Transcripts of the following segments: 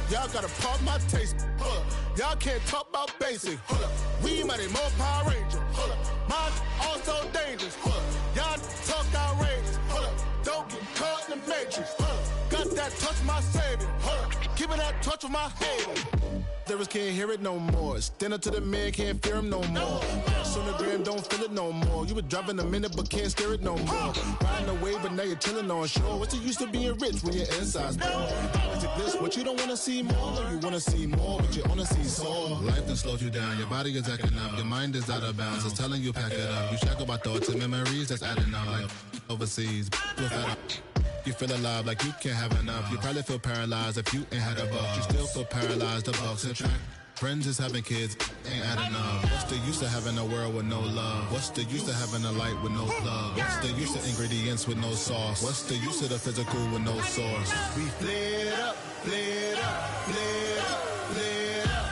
Y'all gotta pop my taste. Y'all can't talk about basic. We mighty more Power Ranger. Mine also dangerous. Y'all talk outrageous. Don't get caught in the matrix. Got that touch my savior. Give me that touch of my hater. Lyrics can't hear it no more. Stand up to the man, can't fear him no more. Sonogram don't feel it no more. You were driving a minute but can't steer it no more. Riding away but now you're chilling on shore. What's the use of being rich when your inside's poor? Is it this what you don't want to see more? No, you want to see more but you only see sore. Life done slowed you down. Your body is acting up. Your mind is out of bounds. It's telling you pack it up. You shackle by thoughts and memories that's adding up. Like overseas. You feel alive like you can't have enough. You probably feel paralyzed if you ain't had a buck. You still feel paralyzed, the bucks and track. Friends is having kids, ain't adding up. What's the use of having a world with no love? What's the use of having a light with no plug? What's the use of ingredients with no sauce? What's the use of the physical with no source? We flared up, flared up, flared up, flared up.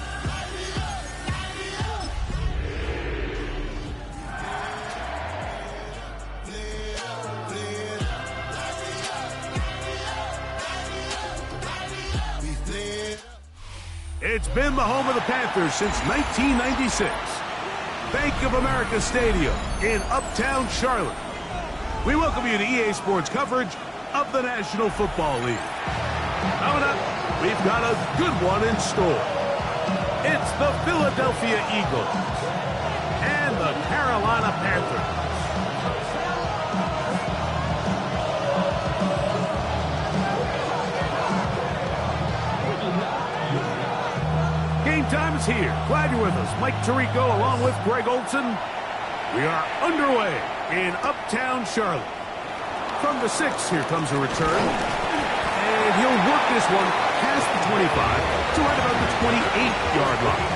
It's been the home of the Panthers since 1996. Bank of America Stadium in Uptown Charlotte. We welcome you to EA Sports coverage of the National Football League. Coming up, we've got a good one in store. It's the Philadelphia Eagles and the Carolina Panthers. Game time is here. Glad you're with us. Mike Tirico along with Greg Olson. We are underway in Uptown Charlotte. From the 6, here comes a return. And he'll work this one past the 25 to right about the 28-yard line.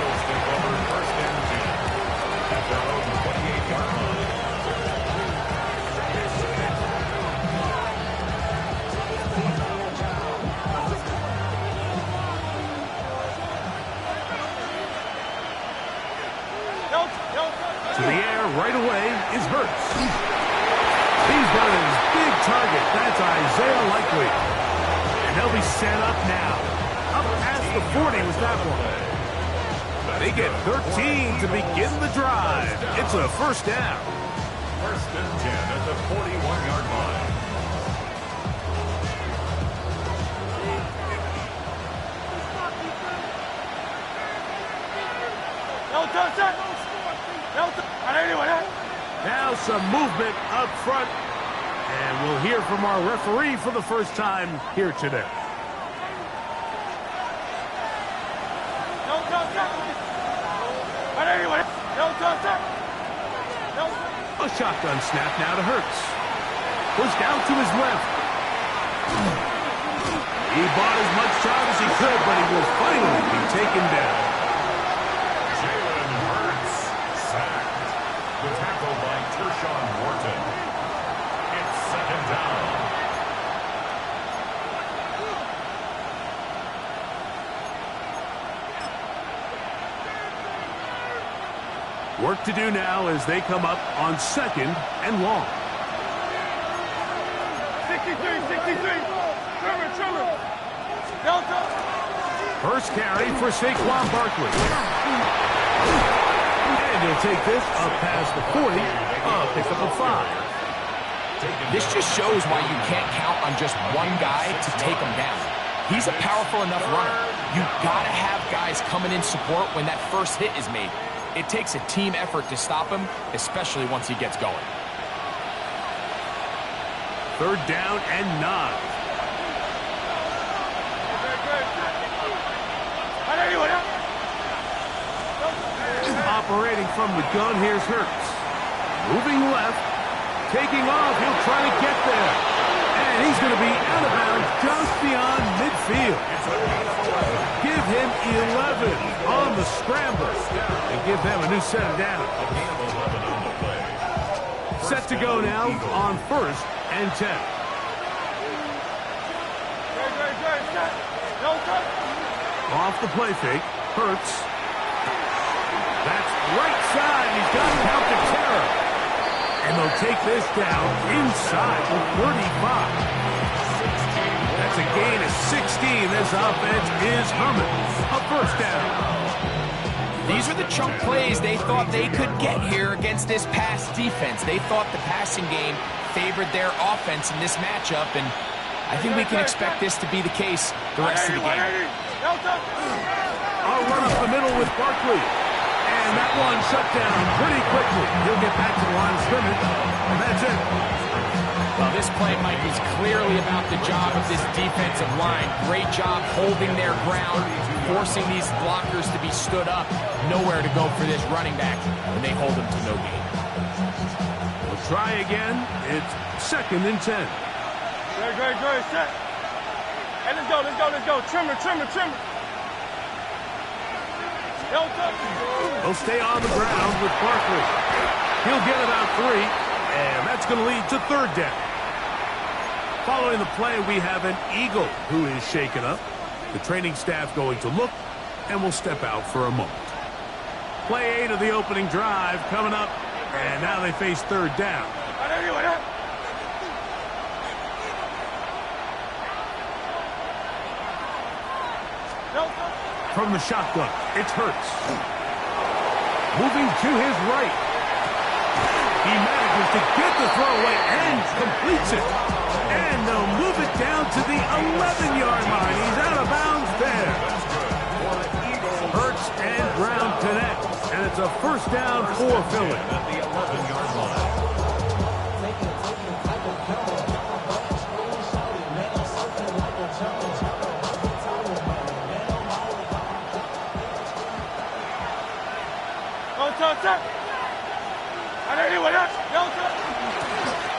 To the air right away is Hurts. He's got his big target. That's Isaiah Likely. And they'll be set up now. Up past the 40 was that one. They get 13 to begin the drive. It's a first down. First and 10 at the 41-yard line. Now some movement up front, and we'll hear from our referee for the first time here today. A shotgun snap now to Hurts. Pushed out to his left. He bought as much time as he could, but he will finally be taken down. Jalen Hurts sacked. The tackle by Tershawn Wharton. It's second down. Work to do now as they come up on 2nd and long. 63. First carry for Saquon Barkley. And he'll take this up past the 40, pick up a 5. This just shows why you can't count on just one guy to take him down. He's a powerful enough runner. You gotta have guys coming in support when that first hit is made. It takes a team effort to stop him, especially once he gets going. 3rd down and 9. Operating from the gun, here's Hurts. Moving left, taking off, he'll try to get there. And he's going to be out of bounds just beyond midfield. Give him 11 on the scramble. And give them a new set of down. Set to go now on 1st and 10. Off the play fake, Hurts. That's right side. He's got count to terror. And they'll take this down inside the 35. That's a gain of 16. This offense is humming. A first down. These are the chunk plays they thought they could get here against this pass defense. They thought the passing game favored their offense in this matchup, and I think we can expect this to be the case the rest of the game. I'll run up the middle with Barkley. And that one shut down pretty quickly. He'll get back to the line of scrimmage, and that's it. Well, this play, Mike, is clearly about the job of this defensive line. Great job holding their ground, forcing these blockers to be stood up. Nowhere to go for this running back, and they hold him to no gain. We'll try again. It's 2nd and 10. Great, set. Hey, let's go. Trimmer. They'll stay on the ground with Barkley. He'll get about 3, and that's going to lead to 3rd down. Following the play, we have an Eagle who is shaken up. The training staff going to look, and will step out for a moment. Play 8 of the opening drive coming up, and now they face 3rd down. From the shotgun, it's Hurts. Moving to his right. He manages to get the throw away and completes it. And they'll move it down to the 11-yard line. He's out of bounds there. Hurts and Brown connect. And it's a first down for Philly. At the 11-yard line.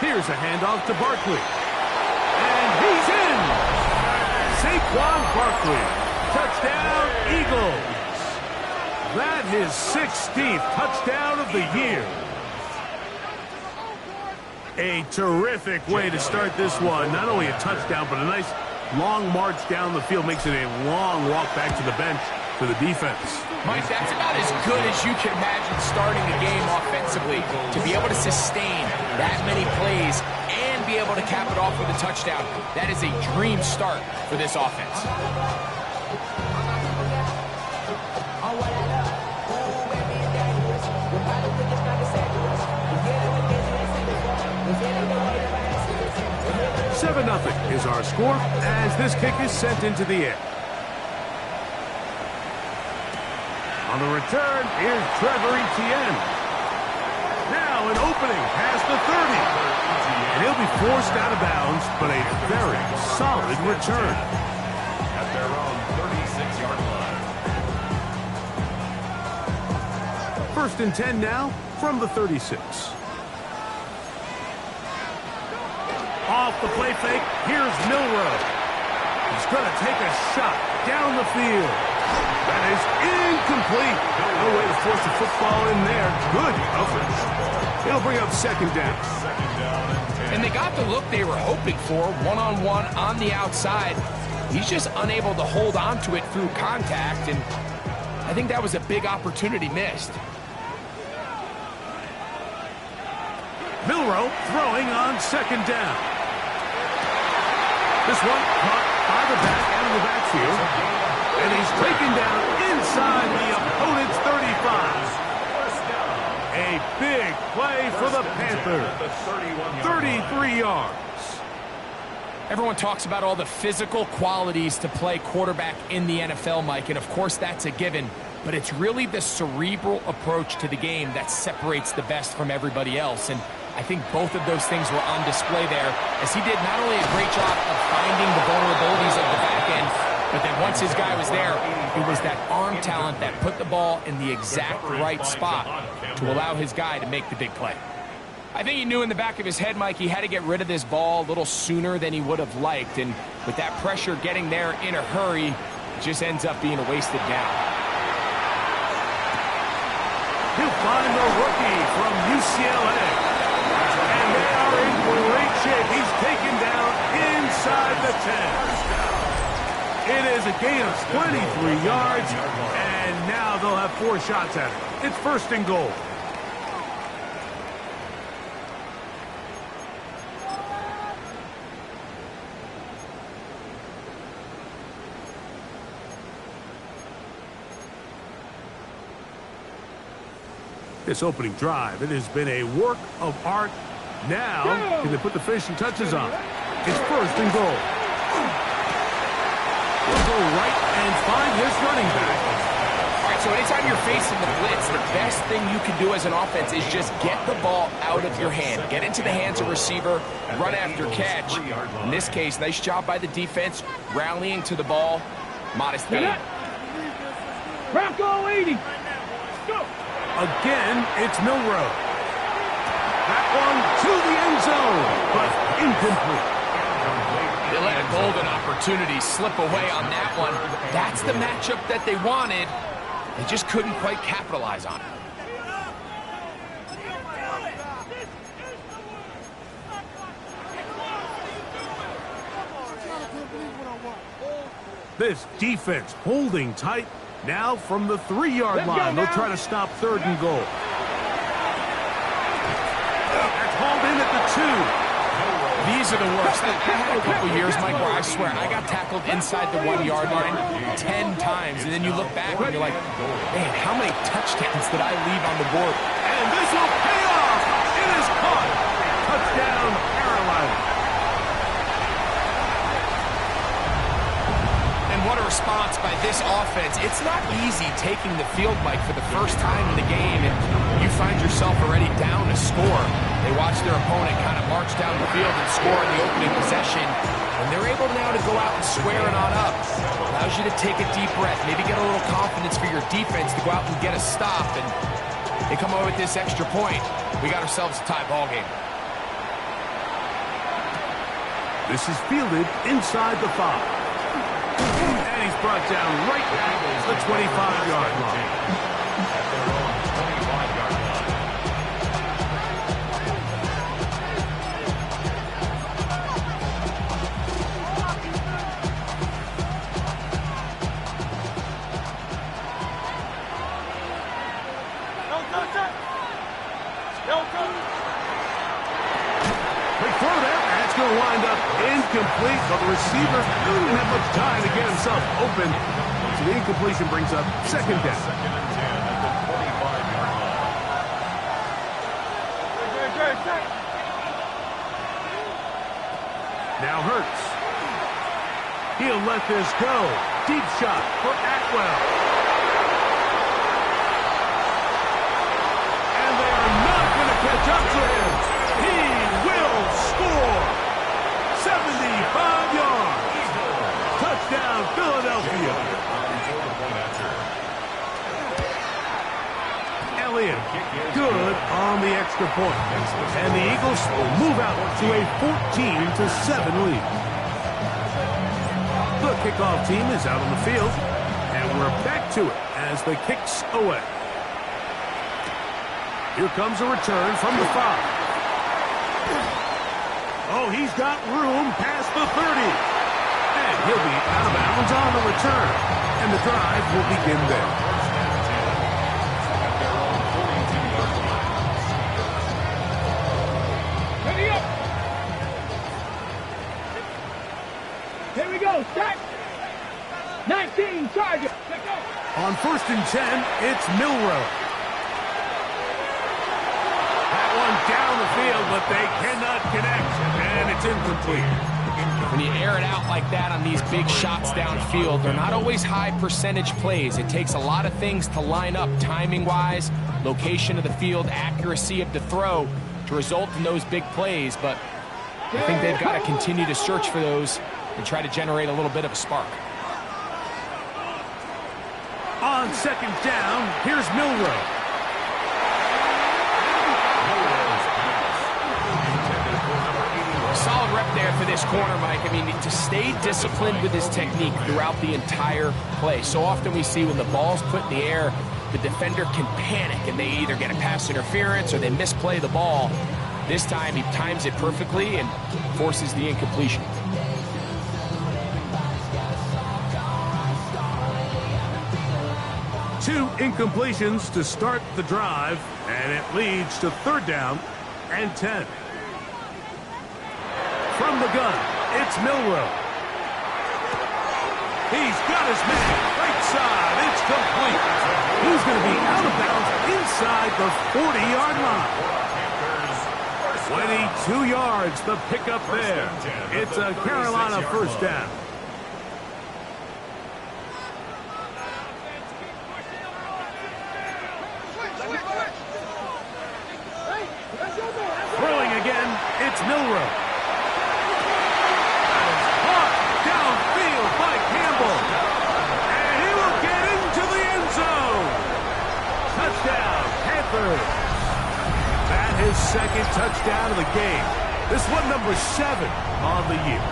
Here's a handoff to Barkley. And he's in! Saquon Barkley. Touchdown, Eagles. That is 16th touchdown of the year. A terrific way to start this one. Not only a touchdown, but a nice long march down the field. Makes it a long walk back to the bench for the defense. Mike, that's about as good as you can imagine starting a game offensively. To be able to sustain that many plays and be able to cap it off with a touchdown, that is a dream start for this offense. Seven 7-0 is our score as this kick is sent into the air. On the return, here's Trevor Etienne. Now an opening past the 30. And he'll be forced out of bounds, but a very solid return. At their own 36-yard line. 1st and 10 now from the 36. Off the play fake, here's Milroe. He's going to take a shot down the field. That is incomplete. No way to force the football in there. Good coverage. It'll bring up 2nd down. And they got the look they were hoping for, one-on-one on the outside. He's just unable to hold on to it through contact, and I think that was a big opportunity missed. Milroe throwing on 2nd down. This one caught by the back out of the backfield. And he's taken down inside the opponent's 35. A big play for the Panthers. 33 yards. Everyone talks about all the physical qualities to play quarterback in the NFL, Mike, and of course that's a given. But it's really the cerebral approach to the game that separates the best from everybody else. And I think both of those things were on display there, as he did not only a great job of finding the vulnerabilities of the back end, but then once his guy was there, it was that arm talent that put the ball in the exact right spot to allow his guy to make the big play. I think he knew in the back of his head, Mike, he had to get rid of this ball a little sooner than he would have liked. And with that pressure getting there in a hurry, it just ends up being a wasted down. He'll find the rookie from UCLA. And they are in great shape. He's taken down inside the 10. It is a gain of 23 yards, and now they'll have 4 shots at it. It's 1st and goal. This opening drive, it has been a work of art. Now, can they put the finishing touches on? It's first and goal. He'll go right and find his running back. All right, so anytime you're facing the blitz, the best thing you can do as an offense is just get the ball out of your hand. Get into the hands of receiver, run after catch. In this case, nice job by the defense, rallying to the ball. Modest gain. Bronco 80. Go. Again, it's Milroe. That one to the end zone, but incomplete. They let a golden opportunity slip away on that one. That's the matchup that they wanted. They just couldn't quite capitalize on it. This defense holding tight. Now from the 3-yard line, they'll try to stop third and goal. That's hauled in at the 2. These are the worst. I had a couple years, Mike, where I swear I got tackled inside the 1-yard line 10 times, and then you look back and you're like, man, how many touchdowns did I leave on the board? And this will pay off. It is caught. Touchdown, Carolina. And what a response by this offense. It's not easy taking the field, Mike, for the first time in the game, and you find yourself already down to score. They watch their opponent kind of march down the field and score in the opening possession, and they're able now to go out and square it on up. Allows you to take a deep breath, maybe get a little confidence for your defense to go out and get a stop, and they come over with this extra point. We got ourselves a tie ball game. This is fielded inside the 5. And he's brought down right at the 25-yard line. Wind up incomplete, but the receiver didn't have much time to get himself open. So the incompletion brings up second down. Second and 10 at the 45-yard line. Now Hurts. He'll let this go. Deep shot for Atwell. And they are not going to catch up to him. He will score. 75 yards. Touchdown, Philadelphia. Elliott, good on the extra point. And the Eagles will move out to a 14-7 lead. The kickoff team is out on the field, and we're back to it as the kicks away. Here comes a return from the 5. Oh, he's got room past the 30. And he'll be out of bounds on the return. And the drive will begin there. Ready up. Here we go. Start. 19, Charger. Let's go. On 1st and 10, it's Milroe. Down the field, but they cannot connect, and it's incomplete. When you air it out like that on these big shots downfield, they're not always high percentage plays. It takes a lot of things to line up timing-wise, location of the field, accuracy of the throw to result in those big plays, but I think they've got to continue to search for those and try to generate a little bit of a spark. On 2nd down, here's Milroe. Solid rep there for this corner, Mike. I mean, to stay disciplined with his technique throughout the entire play. So often we see when the ball's put in the air, the defender can panic and they either get a pass interference or they misplay the ball. This time he times it perfectly and forces the incompletion. Two incompletions to start the drive, and it leads to 3rd down and 10. From the gun, it's Milroe. He's got his man. Right side. It's complete. He's is going to be out of bounds inside the 40-yard line. 22 yards, the pickup there. It's a Carolina first down. Throwing again, it's Milroe. Caught downfield by Campbell. And he will get into the end zone. Touchdown, Panthers. That is second touchdown of the game. This one number 7 on the year.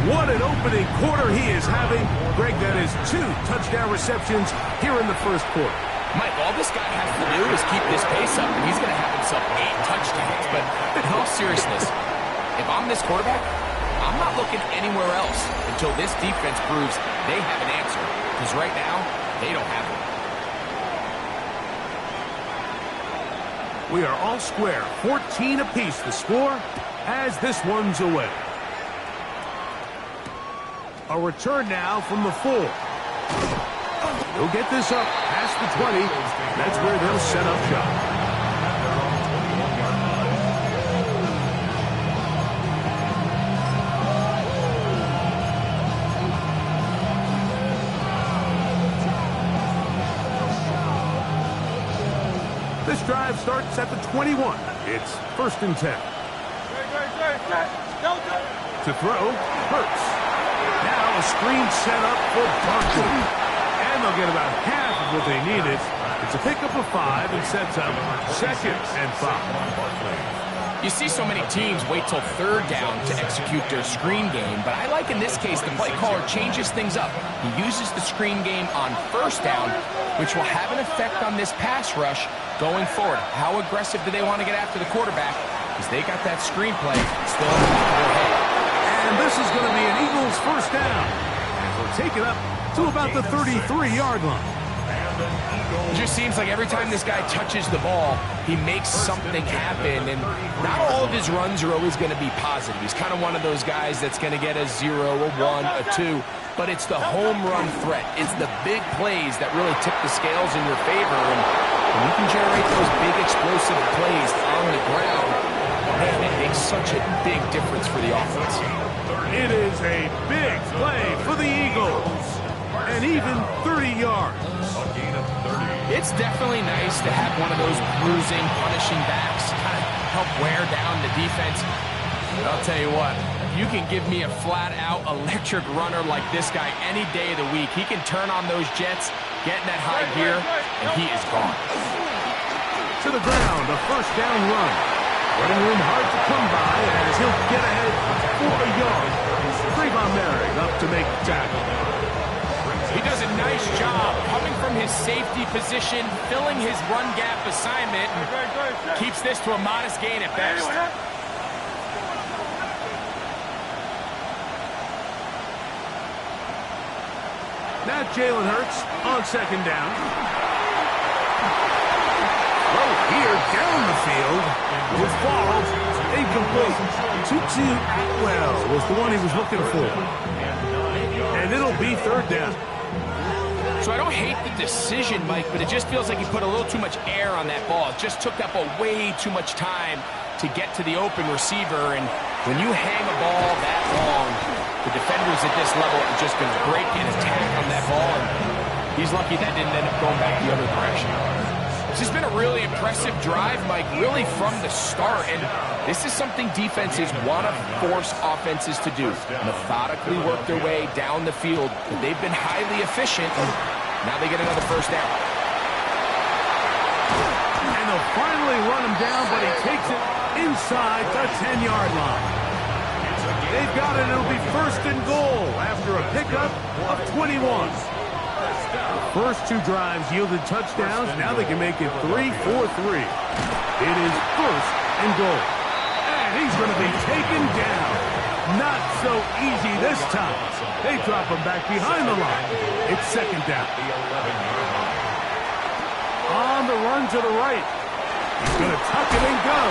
What an opening quarter he is having. Greg, that is 2 touchdown receptions here in the first quarter. Mike, all this guy has to do is keep this pace up, and he's going to have himself 8 touchdowns. But in all seriousness, if I'm this quarterback, I'm not looking anywhere else until this defense proves they have an answer. Because right now, they don't have one. We are all square. 14 apiece the score as this one's away. A return now from the 4. He'll get this up past the 20. That's where they'll set up shop. This drive starts at the 21. It's 1st and 10. To throw, Hurts. Now a screen set up for Barkley. And they'll get about half of what they needed. It's a pickup of 5 and sets up 2nd and 5. You see so many teams wait till 3rd down to execute their screen game, but I like in this case the play caller changes things up. He uses the screen game on 1st down, which will have an effect on this pass rush going forward. How aggressive do they want to get after the quarterback? Because they got that screen play still in the back of their head. And this is going to be an Eagles first down. And they'll take it up to about the 33-yard line. It just seems like every time this guy touches the ball, he makes something happen, and not all of his runs are always going to be positive. He's kind of one of those guys that's going to get a 0, a 1, a 2, but it's the home run threat. It's the big plays that really tip the scales in your favor, and when you can generate those big explosive plays on the ground, man, it makes such a big difference for the offense. It is a big play for the Eagles, and even 30 yards. It's definitely nice to have one of those bruising, punishing backs kind of help wear down the defense. But I'll tell you what, if you can give me a flat-out electric runner like this guy any day of the week, he can turn on those jets, get in that high gear, and he is gone. To the ground, a first down run. Running room hard to come by as he'll get ahead for a yard. Trayvon Merrick up to make the tackle. He does a nice job coming from his safety position, filling his run gap assignment, and keeps this to a modest gain at best. Now Jalen Hurts on 2nd down. Throw here down the field. Will fall. Incomplete. Tutu Atwell was the one he was looking for. And it'll be 3rd down. So I don't hate the decision, Mike, but it just feels like he put a little too much air on that ball. It just took up way too much time to get to the open receiver. And when you hang a ball that long, the defenders at this level are just going to break and attack on that ball. And he's lucky that didn't end up going back the other direction. This has been a really impressive drive, Mike, really from the start. And this is something defenses want to force offenses to do. Methodically work their way down the field. But they've been highly efficient, and now they get another first down. And they'll finally run him down, but he takes it inside the 10-yard line. They've got it. It'll be 1st and goal after a pickup of 21. The first 2 drives yielded touchdowns. Now they can make it 3-4-3. It is 1st and goal. And he's going to be taken down. Not so easy this time. They drop him back behind the line. It's 2nd down. On the run to the right. He's going to tuck it and go.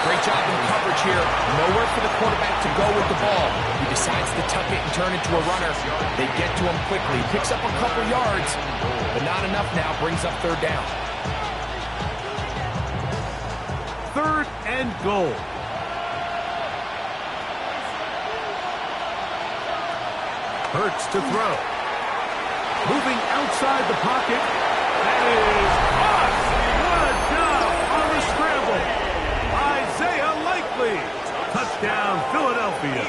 Great job in coverage here. Nowhere for the quarterback to go with the ball. He decides to tuck it and turn it to a runner. They get to him quickly. Picks up a couple yards, but not enough now. Brings up third down. 3rd and goal. Hurts to throw. Moving outside the pocket. That is us. What a job on the scramble. Isaiah Likely. Touchdown, Philadelphia.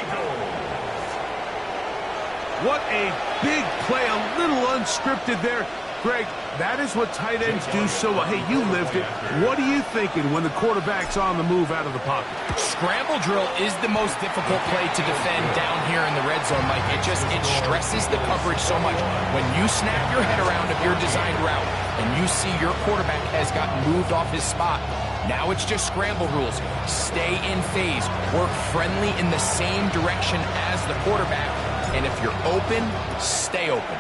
What a big play. A little unscripted there. Greg, that is what tight ends do so well. Hey, you lived it. What are you thinking when the quarterback's on the move out of the pocket? Scramble drill is the most difficult play to defend down here in the red zone, Mike. It stresses the coverage so much. When you snap your head around of your designed route and you see your quarterback has gotten moved off his spot, now it's just scramble rules. Stay in phase. Work friendly in the same direction as the quarterback. And if you're open, stay open.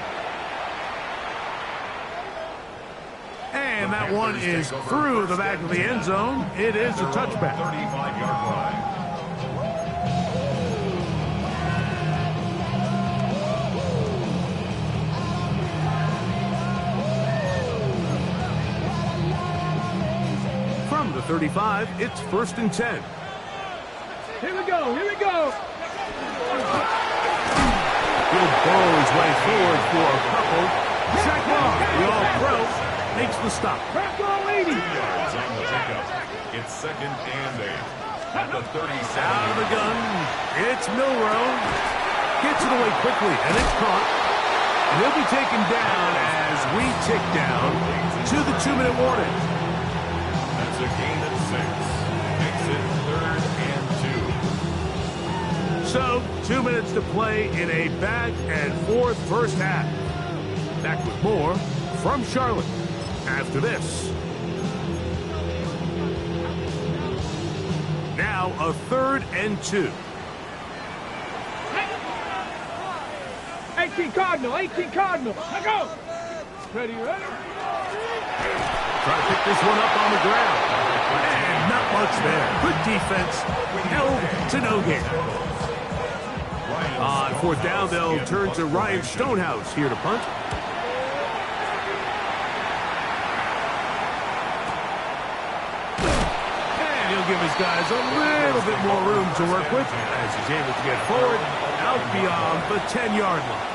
And that one is through the back of the end zone. It is a touchback. 35-yard line. From the 35, it's 1st and 10. Here we go. Here we go. He'll burrow his way forward for a couple. Zach Long, the all-pro, makes the stop. Crack on, lady. 2 yards on the pickup. It's 2nd and 8. At the 37. Out of the gun, it's Milroe. Gets it away quickly, and it's caught. And he'll be taken down as we tick down to the 2-minute warning. That's a gain of 6. Makes it 3rd and 2. So, 2 minutes to play in a back-and-forth first half. Back with more from Charlotte after this. Now a 3rd and 2. 18 Cardinal. 18 Cardinal. Let's go. Ready, ready? Try to pick this one up on the ground. And not much there. Good defense. Held to no gain. On 4th down, they'll turn to Ryan Stonehouse here to punt. And he'll give his guys a little bit more room to work with as he's able to get forward out beyond the 10-yard line.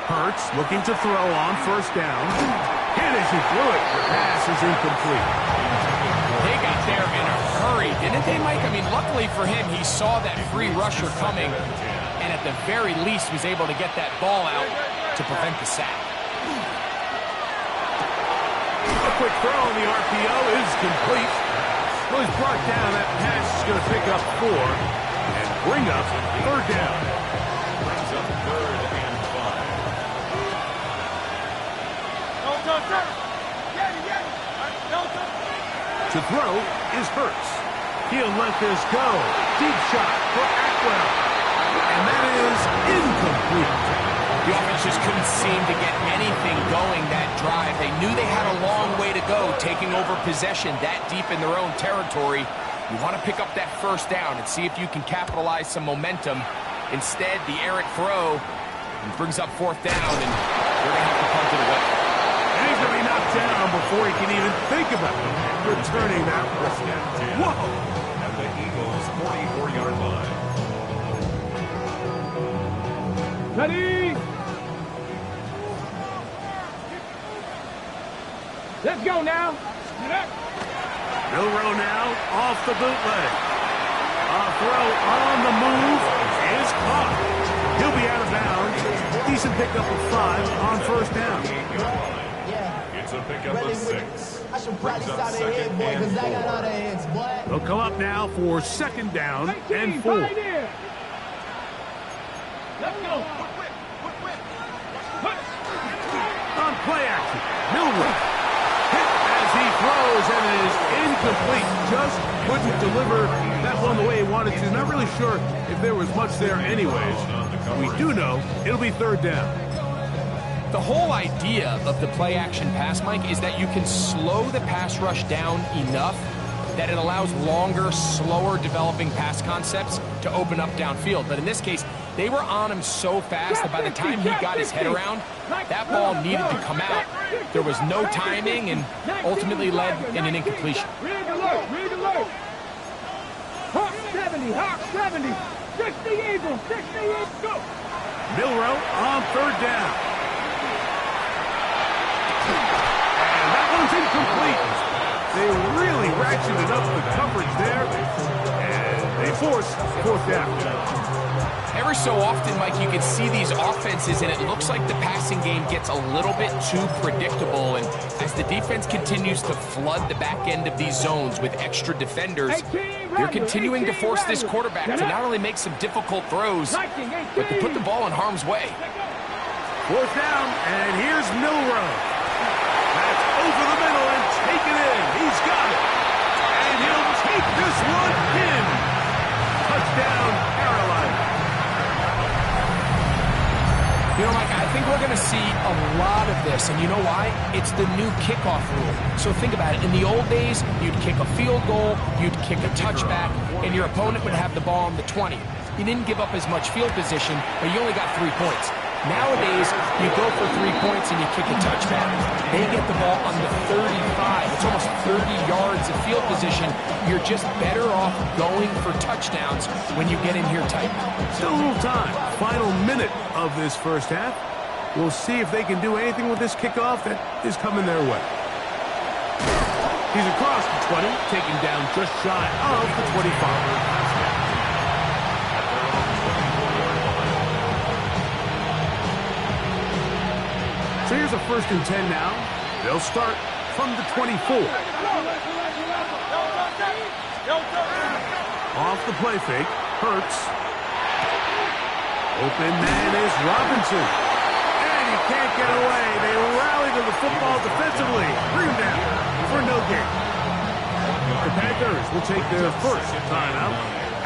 Hurts looking to throw on 1st down. Hit as he threw it. The pass is incomplete. They got there in a hurry, didn't they, Mike? I mean, luckily for him, he saw that free rusher coming, and at the very least was able to get that ball out to prevent the sack. A quick throw on the RPO is complete. Well, he's brought down. That pass is going to pick up 4 and bring up 3rd down. Brings up 3rd and 5. To throw is Hurts. He'll let this go. Deep shot for Atwell. And that is incomplete. The offense just couldn't seem to get anything going that drive. They knew they had a long way to go, taking over possession that deep in their own territory. You want to pick up that 1st down and see if you can capitalize some momentum. Instead, the errant throw brings up 4th down, and they're going to have to punt it away. And he's going to be knocked down before he can even think about returning that one. Whoa! At the Eagles' 44-yard line. Ready? Let's go now. Milroe now off the bootleg. A throw on the move is caught. He'll be out of bounds. Decent pickup of 5 on 1st down. It's a pickup of 6. Brings up 2nd and 4. They'll come up now for 2nd down and 4. Let's go. On play action, Milroe hit as he and it is incomplete. Just couldn't deliver that one the way he wanted to. Not really sure if there was much there anyways. We do know it'll be third down. The whole idea of the play-action pass, Mike, is that you can slow the pass rush down enough that it allows longer, slower developing pass concepts to open up downfield. But in this case, they were on him so fast that by the time he got his head around, that ball needed to come out. There was no timing and ultimately led in an incompletion. Rig alert. Hawk 70, Hawk 70. 60 Eagle, 60 Eagle, go. Milroe on third down. And that one's incomplete. They really ratcheted up the coverage there, and they force fourth down. Every so often, Mike, you can see these offenses, and it looks like the passing game gets a little bit too predictable. And as the defense continues to flood the back end of these zones with extra defenders, they're continuing to force this quarterback to not only make some difficult throws, but to put the ball in harm's way. Fourth down, and here's Milroe. That's over the middle and taken in. He's got it. And he'll take this one in. Touchdown, Carolina. You know, Mike, I think we're going to see a lot of this, and you know why? It's the new kickoff rule. So think about it. In the old days, you'd kick a field goal, you'd kick a touchback, and your opponent would have the ball on the 20. You didn't give up as much field position, but you only got 3 points. Nowadays, you go for 3 points and you kick a touchback. They get the ball on the 35. It's almost 30 yards of field position. You're just better off going for touchdowns when you get in here tight. Still a little time. Final minute of this first half. We'll see if they can do anything with this kickoff that is coming their way. He's across the 20, taken down just shy of the 25. So here's a 1st and 10 now. They'll start from the 24. Off the play fake. Hurts. Open man is Robinson. And he can't get away. They rally to the football defensively. Bring him down for no gain. The Panthers will take their first timeout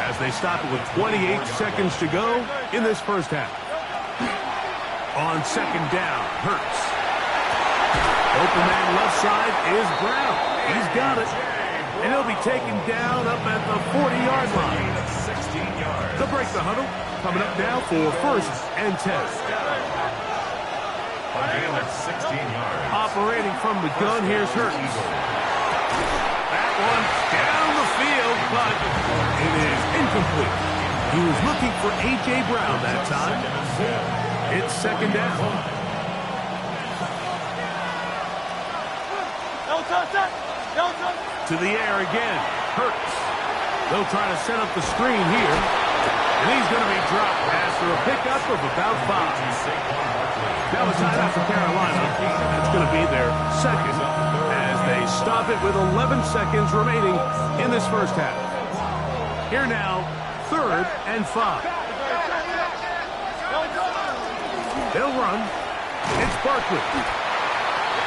as they stop it with 28 seconds to go in this first half. On 2nd down, Hurts. Open man left side is Brown. He's got it. And he'll be taken down up at the 40-yard line. They'll break the huddle. Coming up now for 1st and 10. Operating from the gun, here's Hurts. That one down the field, but it is incomplete. He was looking for A.J. Brown that time. It's 2nd down. To the air again. Hurts. They'll try to set up the screen here. And he's going to be dropped after a pickup of about 5. That was tied up for Carolina. That's going to be their second as they stop it with 11 seconds remaining in this first half. Here now, 3rd and 5. They'll run. It's Barkley.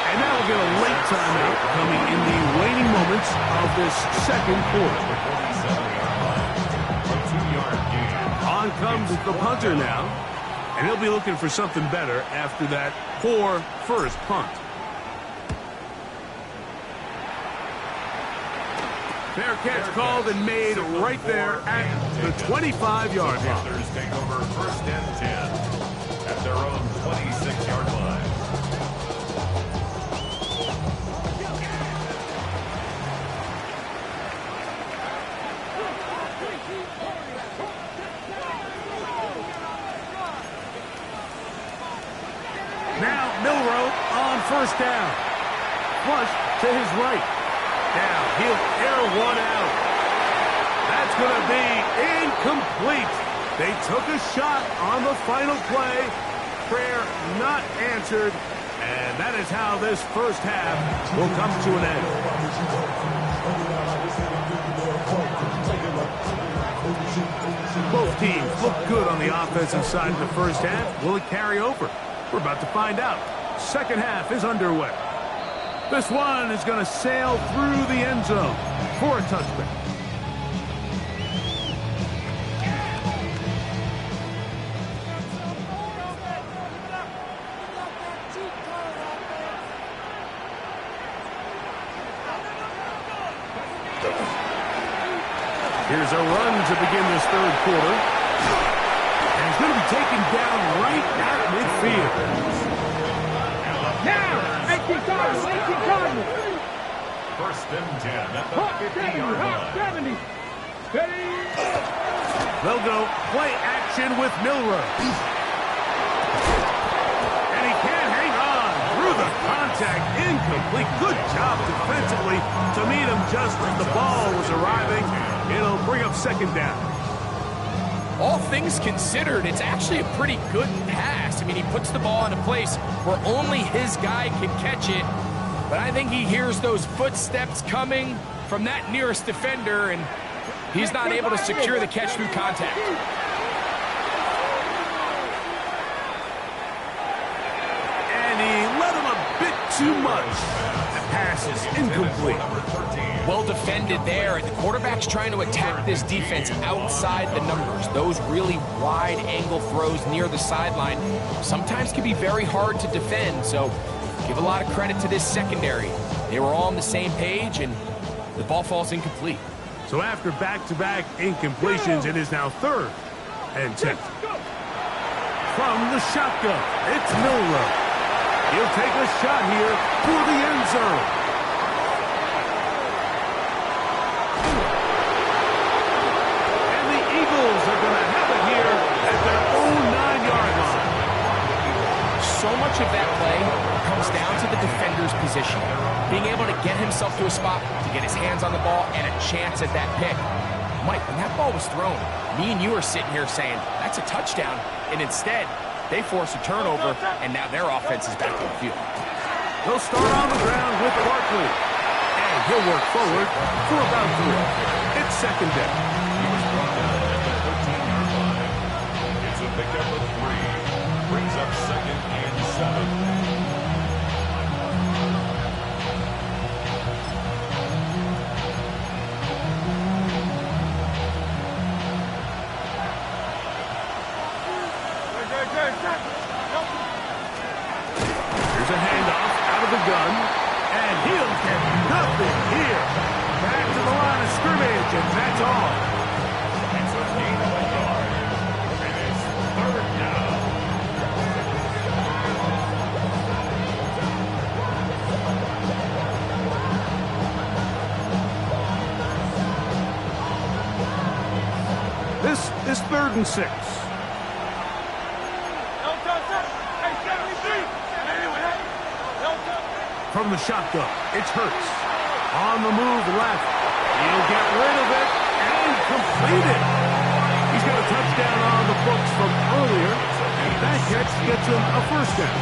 And now we'll get a late timeout coming in the waning moments of this second quarter. On comes the punter now. And he'll be looking for something better after that poor first punt. Fair catch called and made right there at the 25-yard line. Panthers take over 1st and 10 at their own 26-yard line. Now Milroe on 1st down. Flush to his right. Now he'll air one out. That's going to be incomplete. They took a shot on the final play. Prayer not answered. And that is how this first half will come to an end. Both teams look good on the offensive side in the first half. Will it carry over? We're about to find out. Second half is underway. This one is going to sail through the end zone for a touchback. Here's a run to begin this third quarter. And he's going to be taken down right at midfield. Now, 18 Cardinals. First and 10 at the Hawk 50-yard line. 70. Ready? They'll go play action with Milroe. And he can't hang on through the contact. Incomplete. Good job defensively to meet him just as the ball was arriving. It'll bring up second down. All things considered, it's actually a pretty good pass. I mean, he puts the ball in a place where only his guy can catch it. But I think he hears those footsteps coming from that nearest defender, and he's not able to secure the catch through contact. And he let him a bit too much. The pass is incomplete. Well defended there, and the quarterback's trying to attack this defense outside the numbers. Those really wide angle throws near the sideline sometimes can be very hard to defend, so give a lot of credit to this secondary. They were all on the same page, and the ball falls incomplete. So after back-to-back incompletions, it is now 3rd and 10. From the shotgun, it's Milroe. He'll take a shot here for the end zone. And the Eagles are going to have it here at their own 9-yard line. So much of that play comes down to the defender's position. Being able to get himself to a spot, to get his hands on the ball, and a chance at that pick. Mike, when that ball was thrown, me and you are sitting here saying, that's a touchdown. And instead, they force a turnover, and now their offense is back on the field. They'll start on the ground with Barkley. And he'll work forward for about 3. It's second down. He was brought down at the 13-yard line. It's a pickup of 3. Brings up second and 7. Here's a handoff out of the gun, and he'll get nothing here. Back to the line of scrimmage, and that's all. It's a gain of a yard. And it's 3rd down. This is 3rd and 6. From the shotgun, it's Hurts. On the move left. He'll get rid of it and complete it. He's got a touchdown on the books from earlier, and that catch gets him a first down.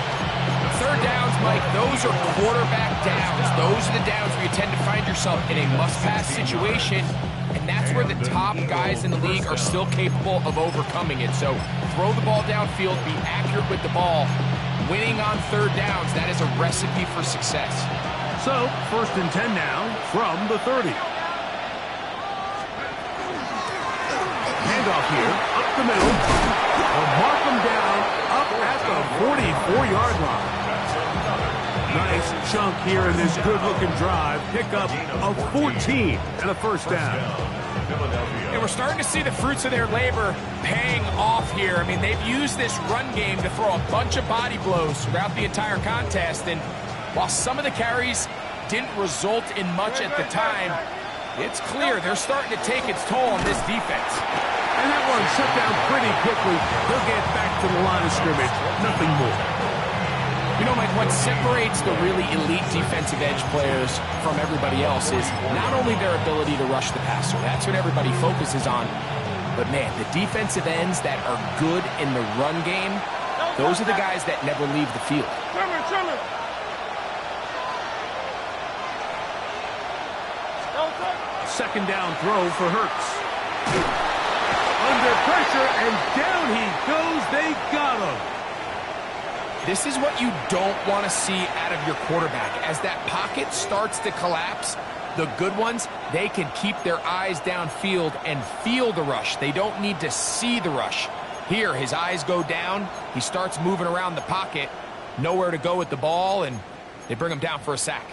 3rd downs, Mike, those are quarterback downs. Those are the downs where you tend to find yourself in a must-pass situation, and that's where the top guys in the league are still capable of overcoming it. So throw the ball downfield, be accurate with the ball. Winning on 3rd downs, that is a recipe for success. So, 1st and 10 now from the 30. Handoff here, up the middle. They'll mark him down up at the 44-yard line. Nice chunk here in this good-looking drive. Pickup of 14 and a first down. And we're starting to see the fruits of their labor paying off here. I mean, they've used this run game to throw a bunch of body blows throughout the entire contest. And while some of the carries didn't result in much at the time, it's clear they're starting to take its toll on this defense. And that one shut down pretty quickly. They'll get back to the line of scrimmage. Nothing more. You know, Mike, what separates the really elite defensive edge players from everybody else is not only their ability to rush the passer. That's what everybody focuses on. But, man, the defensive ends that are good in the run game, those are the guys that never leave the field. Second down throw for Hurts. Under pressure, and down he goes. They got him. This is what you don't want to see out of your quarterback. As that pocket starts to collapse, the good ones, they can keep their eyes downfield and feel the rush. They don't need to see the rush. Here, his eyes go down. He starts moving around the pocket. Nowhere to go with the ball, and they bring him down for a sack.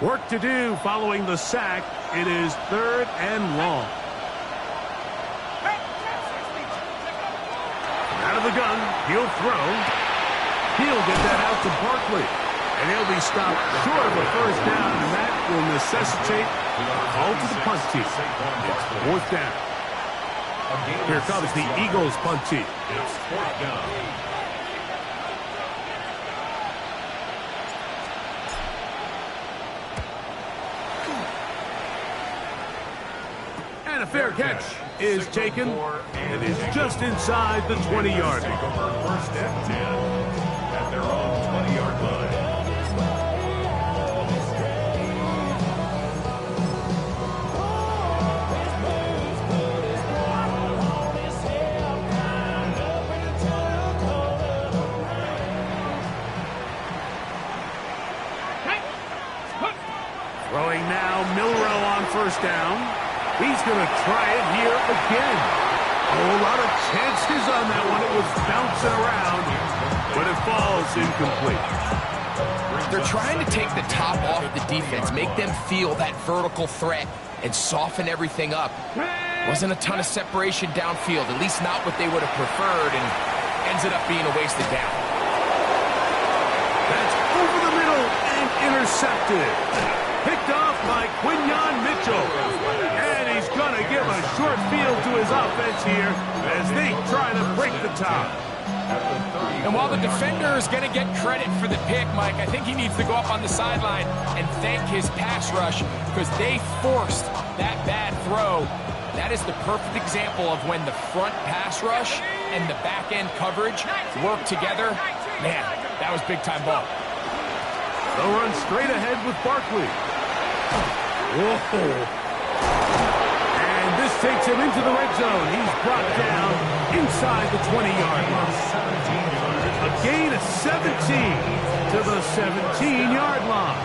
Work to do following the sack. It is 3rd and long. Out of the gun, he'll throw. He'll get that out to Barkley. And he'll be stopped short of a first down, and that will necessitate a call to the punt team. It's 4th down. Here comes the Eagles punt team. It's 4th down. And a fair catch is taken, and it's just inside the 20-yard line. Take over 1st and 10 at their own 20-yard line. Throwing now, Milroe on 1st down. He's going to try it here again. Oh, a lot of chances on that one. It was bouncing around, but it falls incomplete. They're trying to take the top off the defense, make them feel that vertical threat, and soften everything up. Wasn't a ton of separation downfield, at least not what they would have preferred, and ends up being a wasted down. That's over the middle and intercepted. Picked off by Quinyon Mitchell. And he's going to give a short field to his offense here as they try to break the top. And while the defender is going to get credit for the pick, Mike, I think he needs to go up on the sideline and thank his pass rush because they forced that bad throw. That is the perfect example of when the front pass rush and the back-end coverage work together. Man, that was big-time ball. They'll run straight ahead with Barkley. Whoa. And this takes him into the red zone. He's brought down inside the 20-yard line. A gain of 17 to the 17-yard line.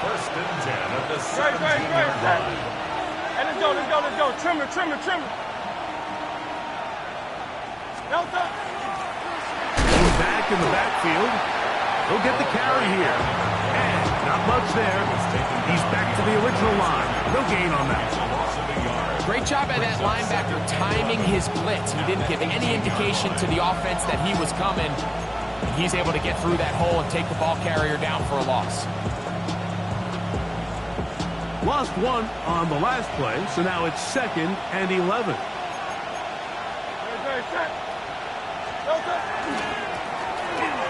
1st and 10 at the 17-yard line. Hey, let's go. Trimmer. Delta. He's back in the backfield. He'll get the carry here. And not much there. He's back to the original line. No gain on that. Great job by that linebacker timing his blitz. He didn't give any indication to the offense that he was coming. And he's able to get through that hole and take the ball carrier down for a loss. Lost one on the last play, so now it's 2nd and 11.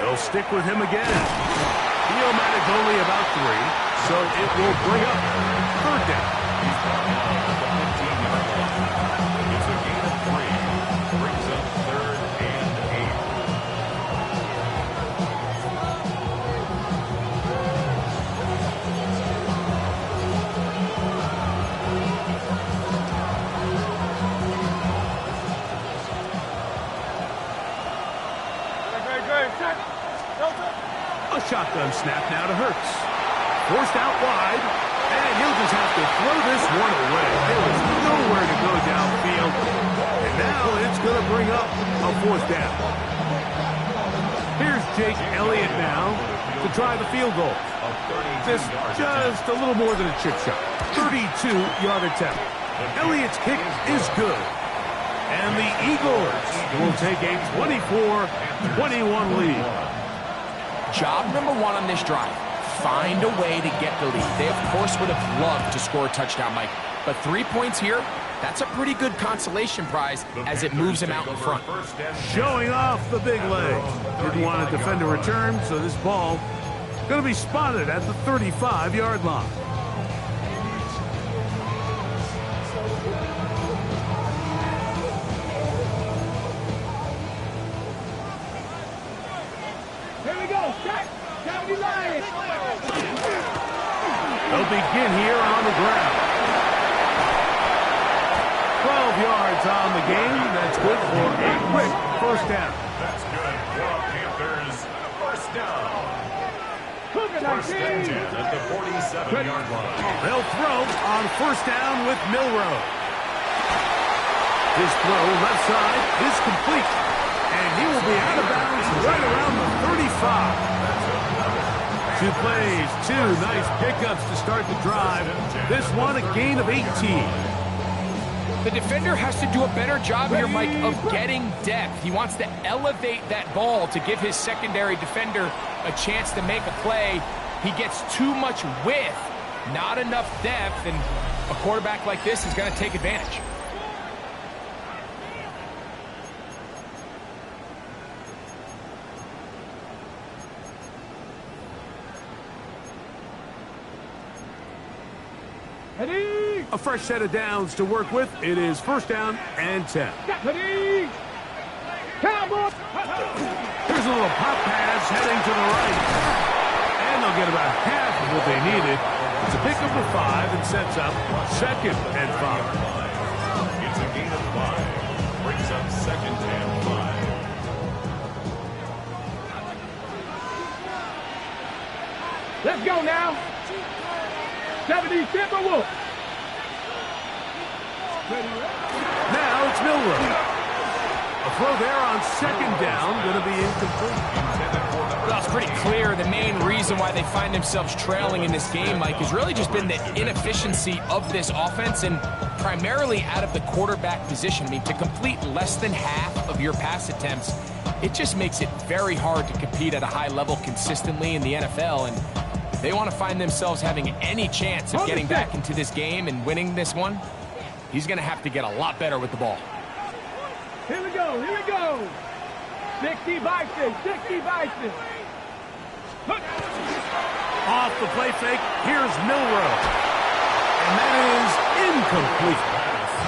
They'll stick with him again. He'll manage only about 3, so it will bring up 3rd down. It's a gain of 3. Brings up 3rd and 8. A shotgun snap now to Hurts. Forced out wide, and he'll just have to throw this one away. There was nowhere to go downfield, and now it's going to bring up a 4th down. Here's Jake Elliott now to try the field goal. This just a little more than a chip shot. 32-yard attempt. Elliott's kick is good. And the Eagles will take a 24-21 lead. Job number 1 on this drive, find a way to get the lead. They, of course, would have loved to score a touchdown, Mike. But 3 points here, that's a pretty good consolation prize as it moves him out in front. Showing off the big legs. Didn't want to defend a return, so this ball going to be spotted at the 35-yard line. They'll begin here on the ground. Throw yards on the game. That's good for a quick first down. That's good for Panthers. First down. First and 10 at the 47-yard line. They'll throw on first down with Milroe. His throw left side is complete. And he will be out of bounds right around the 35. 2 plays, 2 nice pickups to start the drive. This one a gain of 18. The defender has to do a better job here, Mike, of getting depth. He wants to elevate that ball to give his secondary defender a chance to make a play. He gets too much width, not enough depth, and a quarterback like this is going to take advantage. A fresh set of downs to work with. It is first down and 10. Here's Here's a little pop pass heading to the right. And they'll get about half of what they needed. It's a pickup of 5 and sets up second and 5. It's a gain of 5. Brings up second and 5. Let's go now. 70 Timberwolves. Now it's Milroe. A throw there on second down, going to be incomplete. Well, it's pretty clear the main reason why they find themselves trailing in this game, Mike, has really just been the inefficiency of this offense and primarily out of the quarterback position. I mean, to complete less than half of your pass attempts, it just makes it very hard to compete at a high level consistently in the NFL. And they want to find themselves having any chance of getting back into this game and winning this one. He's going to have to get a lot better with the ball. Here we go, here we go. 60 Bison, 60 Bison. Off the play fake, here's Milroe. And that is incomplete.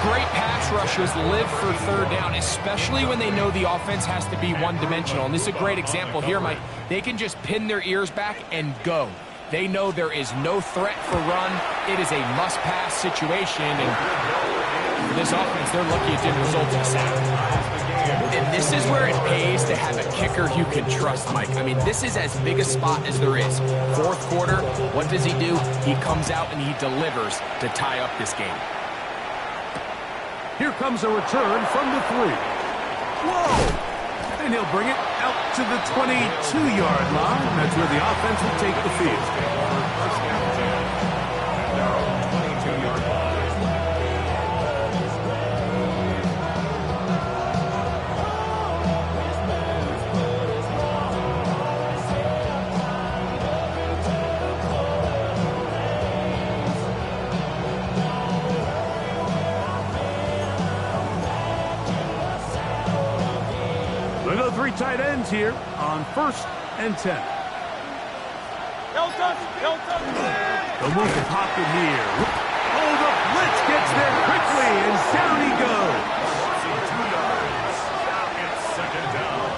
Great pass rushers live for third down, especially when they know the offense has to be one-dimensional. And this is a great example here, Mike. They can just pin their ears back and go. They know there is no threat for run. It is a must-pass situation, and for this offense, they're lucky it didn't result in a sack. And this is where it pays to have a kicker you can trust, Mike. I mean, this is as big a spot as there is. Fourth quarter, what does he do? He comes out and he delivers to tie up this game. Here comes a return from the 3. Whoa! And he'll bring it out to the 22-yard line. That's where the offense will take the field. First down 10 at their own 22-yard line. We'll go 3 tight ends here on first and 10. They'll move the pocket here. Oh, the blitz gets there quickly, and down he goes. 2 yards. It's second down.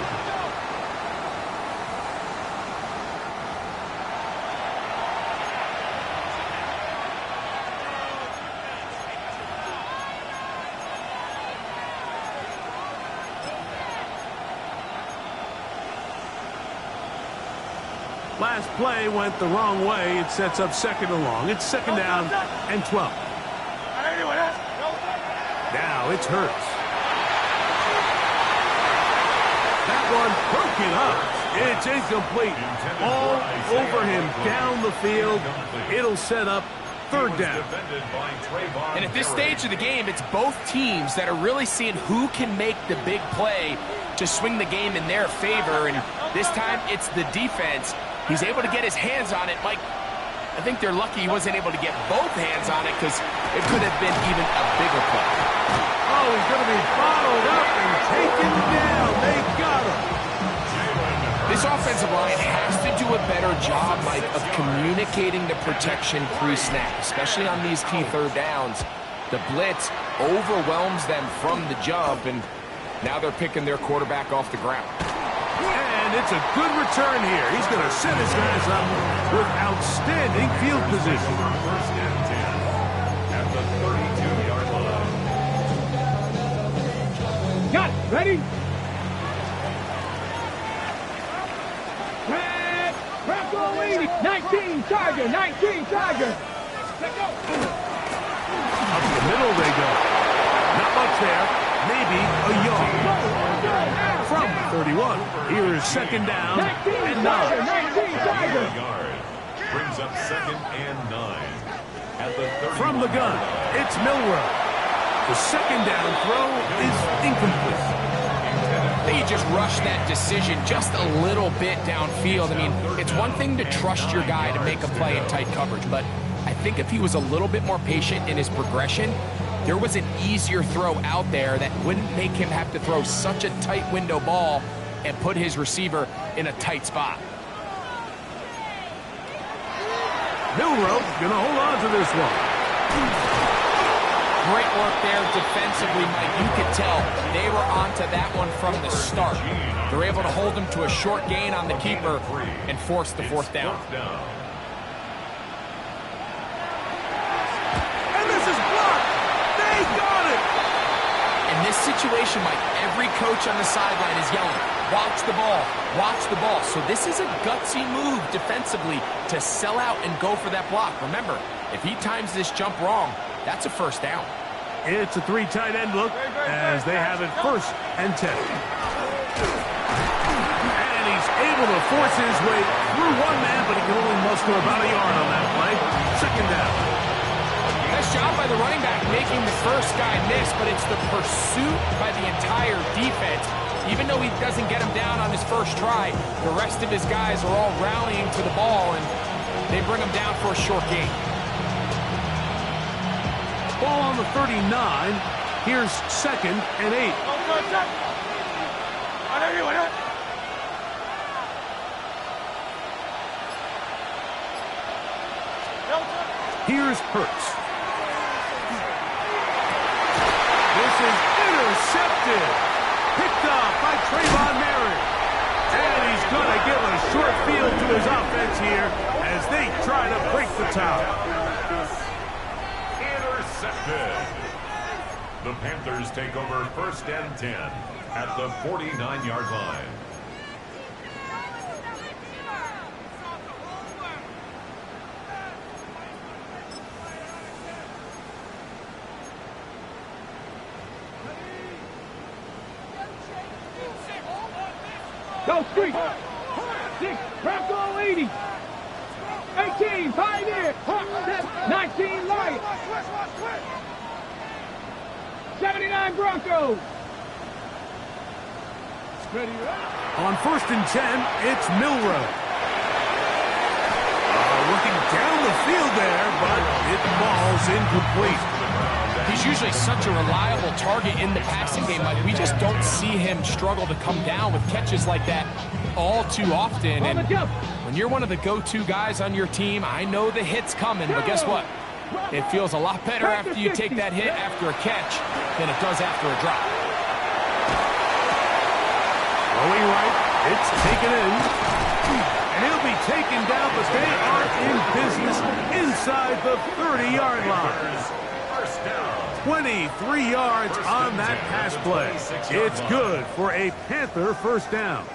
Last play went the wrong way. It sets up second and long. It's second down and 12. Now it's Hurts. That one broken up. It's incomplete. All over him down the field. It'll set up third down. And at this stage of the game, it's both teams that are really seeing who can make the big play to swing the game in their favor. And this time, it's the defense. He's able to get his hands on it. Mike, I think they're lucky he wasn't able to get both hands on it because it could have been even a bigger play. Oh, he's going to be bottled up and taken down. They got him. This offensive line has to do a better job, Mike, of communicating the protection pre-snap, especially on these key third downs. The blitz overwhelms them from the jump, and now they're picking their quarterback off the ground. And it's a good return here. He's going to set his guys up with outstanding field position. First and 10 at the 32-yard line. Ready? Red. Bronco 80. 19 Charger. 19 Charger. Let's go. Up the middle they go. Not much there. Maybe a yard. From 31. Here is second down 19 and Charger. 9. 19 Charger. Yard. Brings up second and 9. At the 30. From the gun, it's Milroe. The second down throw is incomplete. They just rushed that decision just a little bit downfield. I mean, it's one thing to trust your guy to make a play in tight coverage, but I think if he was a little bit more patient in his progression, there was an easier throw out there that wouldn't make him have to throw such a tight window ball and put his receiver in a tight spot. Milroe gonna hold on to this one. Great work there defensively, Mike. You could tell they were onto that one from the start. They're able to hold him to a short gain on the keeper and force the fourth down. And this is blocked. They got it. In this situation, Mike, every coach on the sideline is yelling, watch the ball, watch the ball. So this is a gutsy move defensively to sell out and go for that block. Remember, if he times this jump wrong, that's a first down. It's a 3 tight end look as they have it first and 10. And he's able to force his way through one man, but he can only muster about a yard on that play. Second down. Nice job by the running back making the first guy miss, but it's the pursuit by the entire defense. Even though he doesn't get him down on his first try, the rest of his guys are all rallying to the ball, and they bring him down for a short gain. Ball on the 39. Here's second and 8. Here's Hurts. This is intercepted. Picked off by Trayvon Merritt. And he's going to give a short field to his offense here as they try to break the tie. Intercepted. The Panthers take over first and 10 at the 49-yard line. Go street. 6, Bronco 80. 18, Pioneer. 19, Light. 79, Broncos. Ready, On first and 10, it's Milroe. Looking down the field there, but it falls incomplete. He's usually such a reliable target in the passing game. Like, we just don't see him struggle to come down with catches like that all too often. And when you're one of the go-to guys on your team, I know the hit's coming, but guess what? It feels a lot better after you take that hit after a catch than it does after a drop. Going right, it's taken in. And he'll be taken down, but they are in business inside the 30-yard line. 23 yards on that pass play. It's good for a Panther first down.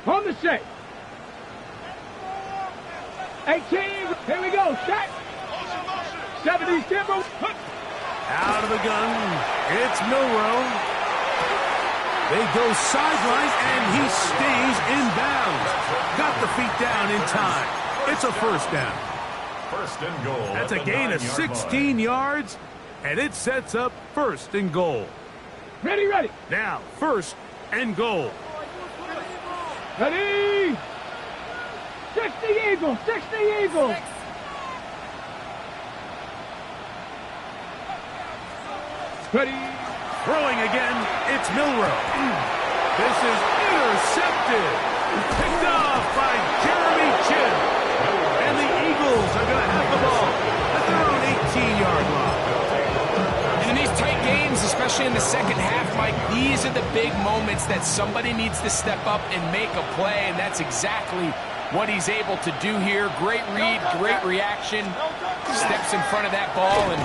On the set. 18. Here we go. Set. 70 Timber. Out of the gun. It's Milroe. They go sideline, and he stays in bounds. Got the feet down in time. It's a first down. First and goal. That's a gain of 16 yards, and it sets up first and goal. Ready, ready. Now, first and goal. Ready. 60 Eagles. 60 Eagles. Ready. Throwing again, it's Milroe. This is intercepted. Picked off by Jeremy Chinn. And the Eagles are going to have the ball at their own 18-yard line. In these tight games, especially especially in the second half, Mike, these are the big moments that somebody needs to step up and make a play, and that's exactly what he's able to do here. Great read, great reaction, steps in front of that ball and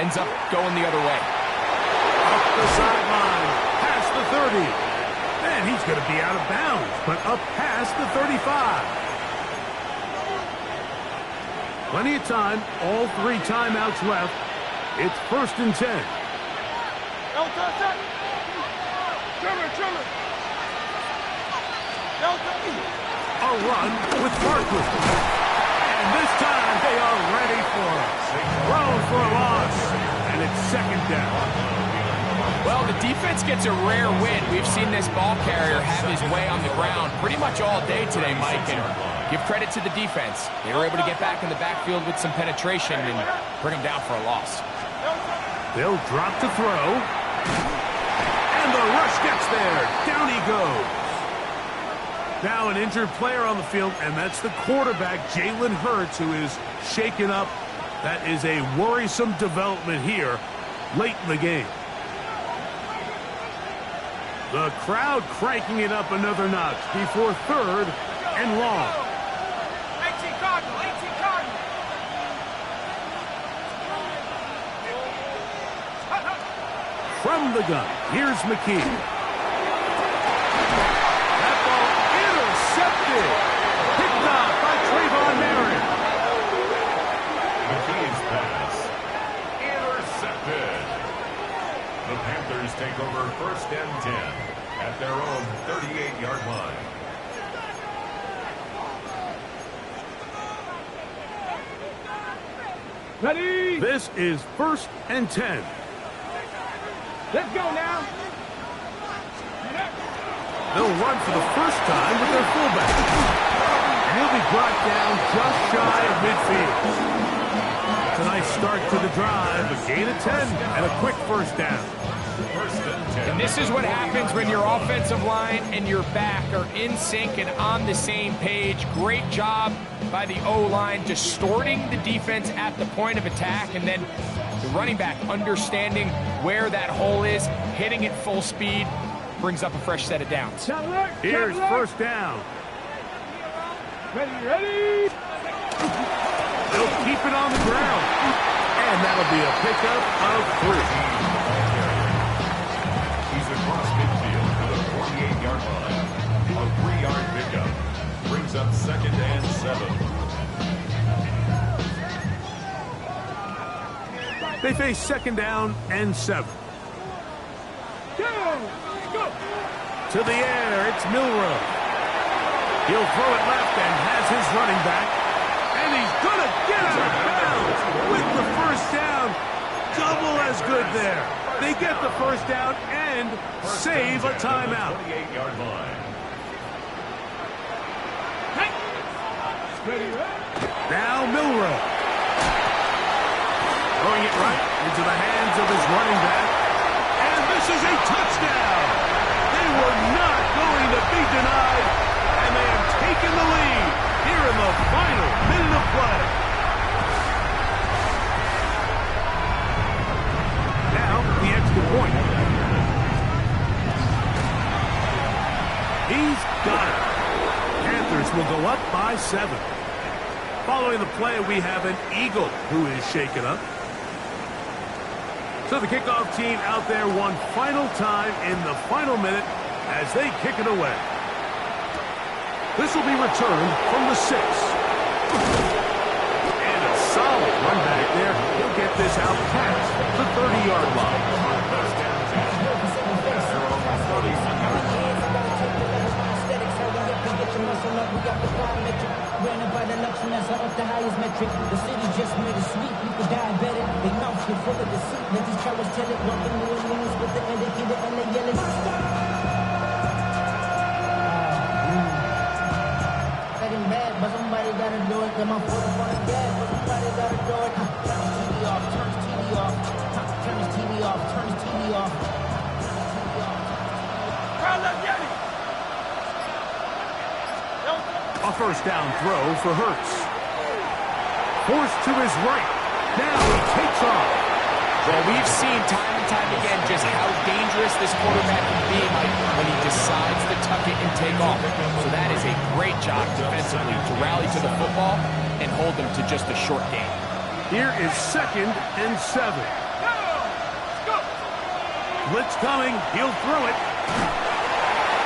ends up going the other way. Up the sideline, past the 30. And he's going to be out of bounds, but up past the 35. Plenty of time, all 3 timeouts left. It's 1st and 10. A run with Barkley. And this time they are ready for it. Throws for a loss. And it's 2nd down. Well, the defense gets a rare win. We've seen this ball carrier have his way on the ground pretty much all day today, Mike, and give credit to the defense. They were able to get back in the backfield with some penetration and bring them down for a loss. They'll drop to throw. And the rush gets there. Down he goes. Now an injured player on the field, and that's the quarterback, Jalen Hurts, who is shaken up. That is a worrisome development here late in the game. The crowd cranking it up another notch before 3rd and long. 18 Cardinal, 18 Cardinal. From the gun, here's McKee. That ball intercepted. Picked off by Trayvon Merritt. McKee's pass intercepted. The Panthers take over 1st and 10 at their own 38-yard line. Ready? This is 1st and 10. Let's go now. They'll run for the first time with their fullback. And he'll be brought down just shy of midfield. It's a nice start to the drive, a gain of 10 and a quick 1st down. 1st and 10. And this is what happens when your offensive line and your back are in sync and on the same page. Great job by the O-line distorting the defense at the point of attack, and then the running back understanding where that hole is, hitting it full speed, brings up a fresh set of downs. Here's 1st down. Ready? They'll keep it on the ground. And that'll be a pickup of 3. He's across midfield to the 48-yard line. A 3-yard pickup brings up 2nd and 7. They face 2nd down and 7. Go! To the air, it's Milroe. He'll throw it left and has his running back. And he's going to get out of bounds with the 1st down. Double as good there. They get the 1st down and save a timeout. 28-yard line. Ready? Now Milroe. Throwing it right into the hands of his running back. And this is a touchdown. They were not going to be denied. And they have taken the lead here in the final minute of play. Now the extra point. He's got it. Panthers will go up by 7. Following the play, we have an Eagle who is shaken up. So the kickoff team out there one final time in the final minute as they kick it away. This will be returned from the 6. And a solid run back there. He'll get this out past the 30-yard line. The highest metric, the city just made it sweet. People diabetic, they mouths get full of deceit. Let these cowards tell it. Welcome to New Orleans with the educated and they yelling. Getting bad, but somebody gotta do it. Come on, put up on the gas, but somebody gotta do it. Turn his TV off, turn his TV off, turn his TV off, turn his TV off. A 1st down throw for Hurts. Forced to his right. Now he takes off. Well, we've seen time and and time again just how dangerous this quarterback can be, Mike, when he decides to tuck it and take off. So that is a great job defensively to rally to the football and hold them to just a short gain. Here is 2nd and 7. Blitz coming. He'll throw it.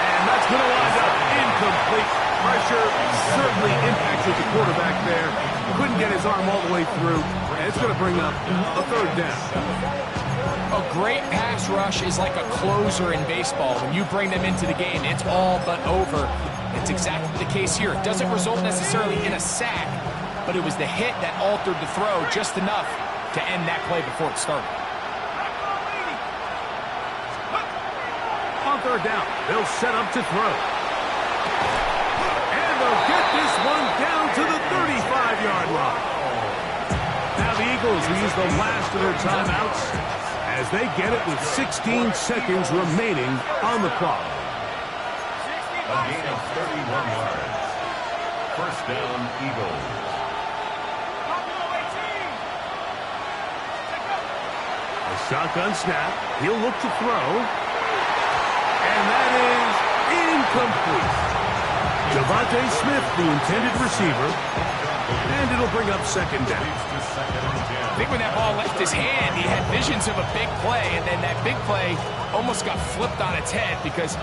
And that's going to wind up incomplete. Pressure certainly impacted the quarterback there. Couldn't get his arm all the way through. And it's going to bring up a 3rd down. A great pass rush is like a closer in baseball. When you bring them into the game, it's all but over. It's exactly the case here. It doesn't result necessarily in a sack, but it was the hit that altered the throw just enough to end that play before it started. On 3rd down, they'll set up to throw. And they'll get this one down to the 35-yard line. Now the Eagles will use the last of their timeouts as they get it with 16 seconds remaining on the clock. A gain of 31 yards. 1st down, Eagles. A shotgun snap. He'll look to throw. And that is incomplete. Devontae Smith, the intended receiver. And it'll bring up 2nd down. I think when that ball left his hand, he had visions of a big play, and then that big play almost got flipped on its head because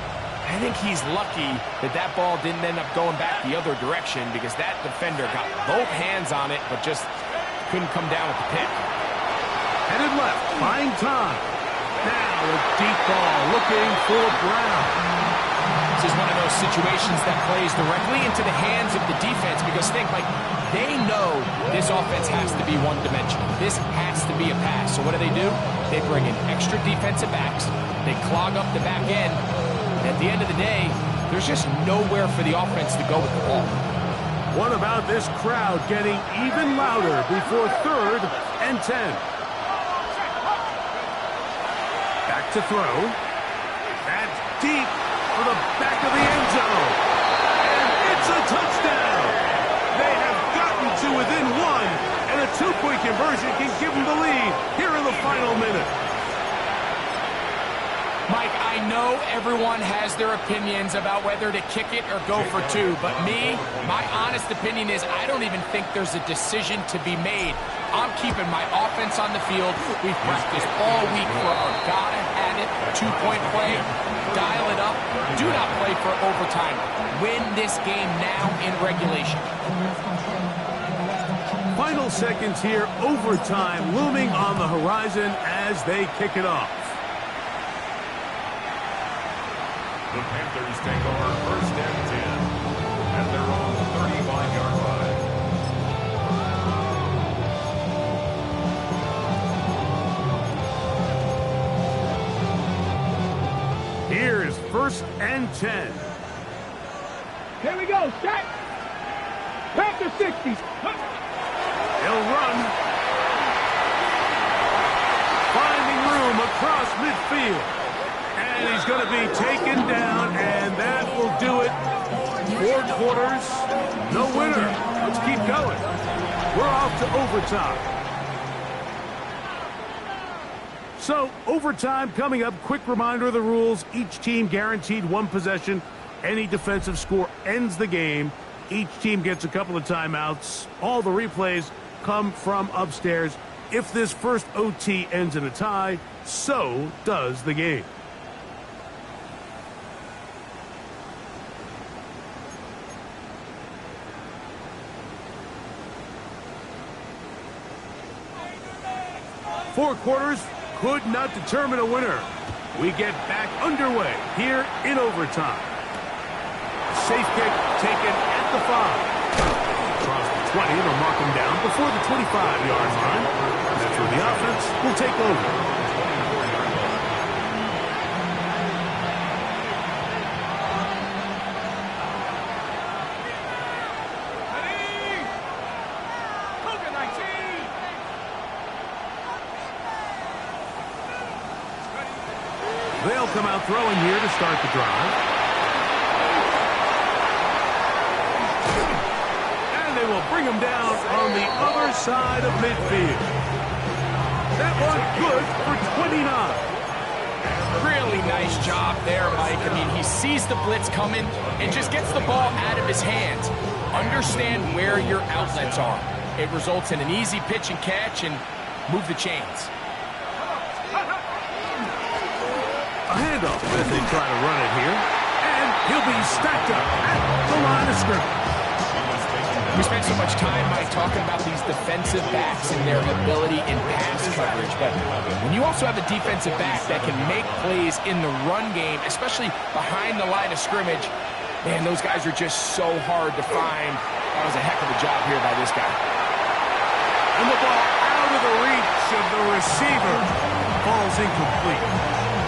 I think he's lucky that that ball didn't end up going back the other direction because that defender got both hands on it but just couldn't come down with the pick. Headed left, buying time. Now a deep ball looking for Brown. This is one of those situations that plays directly into the hands of the defense because think, like, they know this offense has to be one-dimensional. This has to be a pass. So what do? They bring in extra defensive backs. They clog up the back end. And at the end of the day, there's just nowhere for the offense to go with the ball. What about this crowd getting even louder before 3rd and 10? Back to throw. That's deep for the back of the end zone. And it's a touchdown. They have gotten to within 1, and a 2-point conversion can give them the lead here in the final minute. Mike, I know everyone has their opinions about whether to kick it or go for 2, but my honest opinion is I don't even think there's a decision to be made. I'm keeping my offense on the field. We've practiced all week for our gotta-have-it 2-point play. Dial it up. Do not play for overtime. Win this game now in regulation. Final seconds here, overtime looming on the horizon as they kick it off. The Panthers take over 1st and 10 at their own 35-yard line. Here is 1st and 10. Here we go, set. Panther 60. He'll run. Finding room across midfield. And he's going to be taken down, and that will do it. 4 quarters, no winner. Let's keep going. We're off to overtime. So, overtime coming up. Quick reminder of the rules. Each team guaranteed 1 possession. Any defensive score ends the game. Each team gets a couple of timeouts. All the replays come from upstairs. If this first OT ends in a tie, so does the game. Four quarters could not determine a winner. We get back underway here in overtime. Safe kick taken at the 5. Across the 20, they'll mark him down before the 25-yard line. That's where the offense will take over. They'll come out throwing here to start the drive. And they will bring him down on the other side of midfield. That one good for 29. Really nice job there, Mike. I mean, he sees the blitz coming and just gets the ball out of his hands. Understand where your outlets are. It results in an easy pitch and catch and move the chains. A handoff as they try to run it here. And he'll be stacked up at the line of scrimmage. We spent so much time, Mike, talking about these defensive backs and their ability in pass coverage. But when you also have a defensive back that can make plays in the run game, especially behind the line of scrimmage, man, those guys are just so hard to find. That was a heck of a job here by this guy. And the ball out of the reach of the receiver falls incomplete.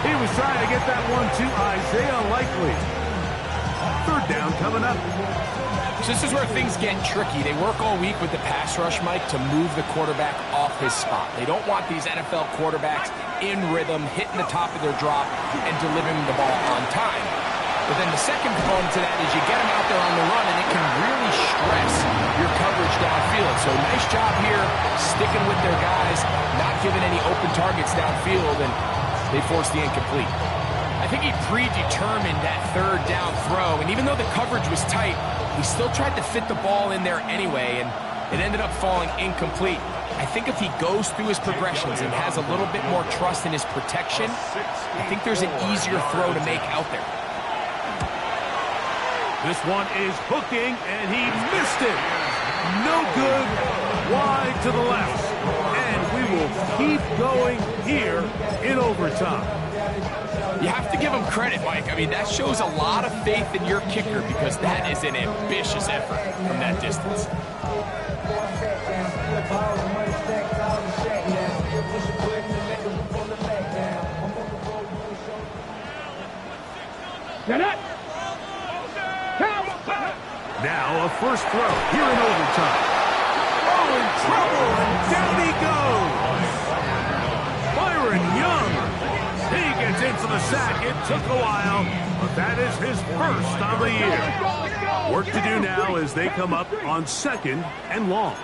He was trying to get that one to Isaiah Likely. Third down coming up. So this is where things get tricky. They work all week with the pass rush, Mike, to move the quarterback off his spot. They don't want these NFL quarterbacks in rhythm, hitting the top of their drop, and delivering the ball on time. But then the second component to that is you get them out there on the run, and it can really stress your coverage downfield. So nice job here, sticking with their guys, not giving any open targets downfield, and they force the incomplete. I think he predetermined that third down throw, and even though the coverage was tight, he still tried to fit the ball in there anyway, and it ended up falling incomplete. I think if he goes through his progressions and has a little bit more trust in his protection, I think there's an easier throw to make out there. This one is hooking, and he missed it. No good, wide to the left. And we will keep going here in overtime. You have to give him credit, Mike. I mean, that shows a lot of faith in your kicker because that is an ambitious effort from that distance. Now a first throw here in overtime. Oh, in trouble, and down he goes. Byron Young. He gets in for the sack. It took a while, but that is his first on the year. Work to do now as they come up on 2nd and long.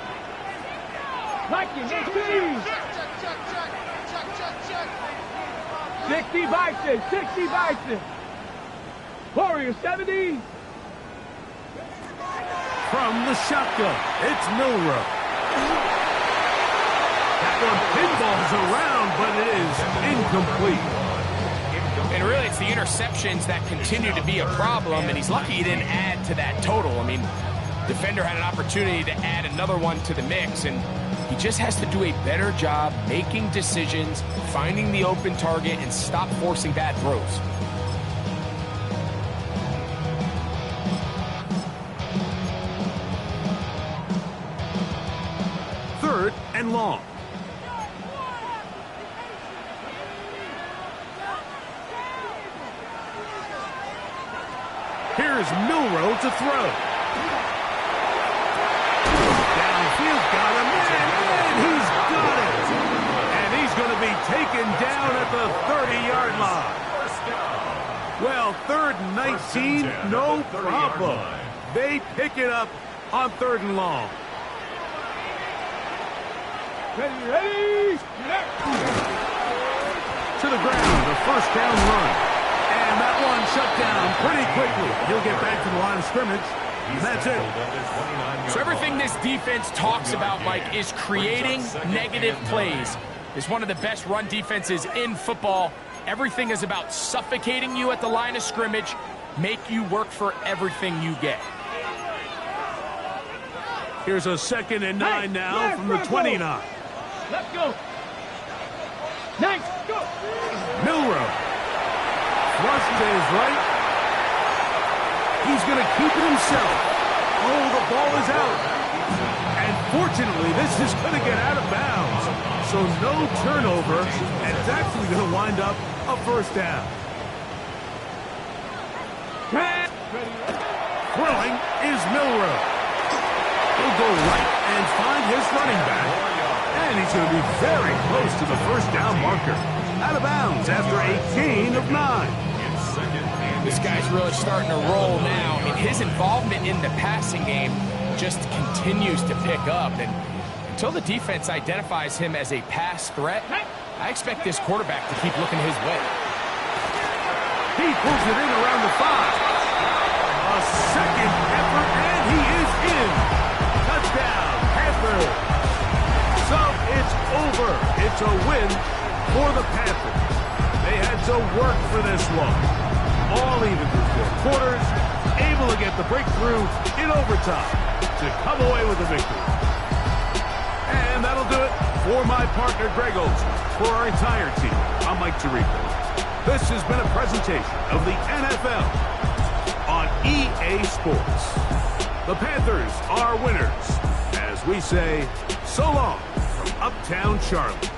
60 Bison, 60 Bison. Warrior 70. From the shotgun, it's Milroe. That one pinballs around, but it is incomplete. And really, it's the interceptions that continue to be a problem, and he's lucky he didn't add to that total. I mean, defender had an opportunity to add another one to the mix, and he just has to do a better job making decisions, finding the open target, and stop forcing bad throws. Third and long. Here's Milroe to throw. Downfield got him, and he's got it. And he's going to be taken down at the 30-yard line. Well, 3rd and 19, no problem. They pick it up on 3rd and long. Ready. To the ground, a first down run. And that one shut down pretty quickly. He'll get back to the line of scrimmage. And that's it. So everything this defense talks about, Mike, is creating negative plays. It's one of the best run defenses in football. Everything is about suffocating you at the line of scrimmage, make you work for everything you get. Here's a 2nd and 9 now from the 29. Let's go. Nice. Go. Milroe. Thrust to his right. He's going to keep it himself. Oh, the ball is out. And fortunately, this is going to get out of bounds. So no turnover, and it's actually going to wind up a first down. Throwing is Milroe. He'll go right and find his running back. And he's going to be very close to the first down marker. Out of bounds after a gain of 9. This guy's really starting to roll now. I mean, his involvement in the passing game just continues to pick up. And Until the defense identifies him as a pass threat, I expect this quarterback to keep looking his way. He pulls it in around the 5. A second effort, and he is in. Touchdown, Panthers. So it's over. It's a win for the Panthers. They had to work for this one. All even through 4 quarters, able to get the breakthrough in overtime to come away with a victory. And that'll do it for my partner, Greg Olsen. For our entire team, I'm Mike Tirico. This has been a presentation of the NFL on EA Sports. The Panthers are winners, as we say, so long from Uptown Charlotte.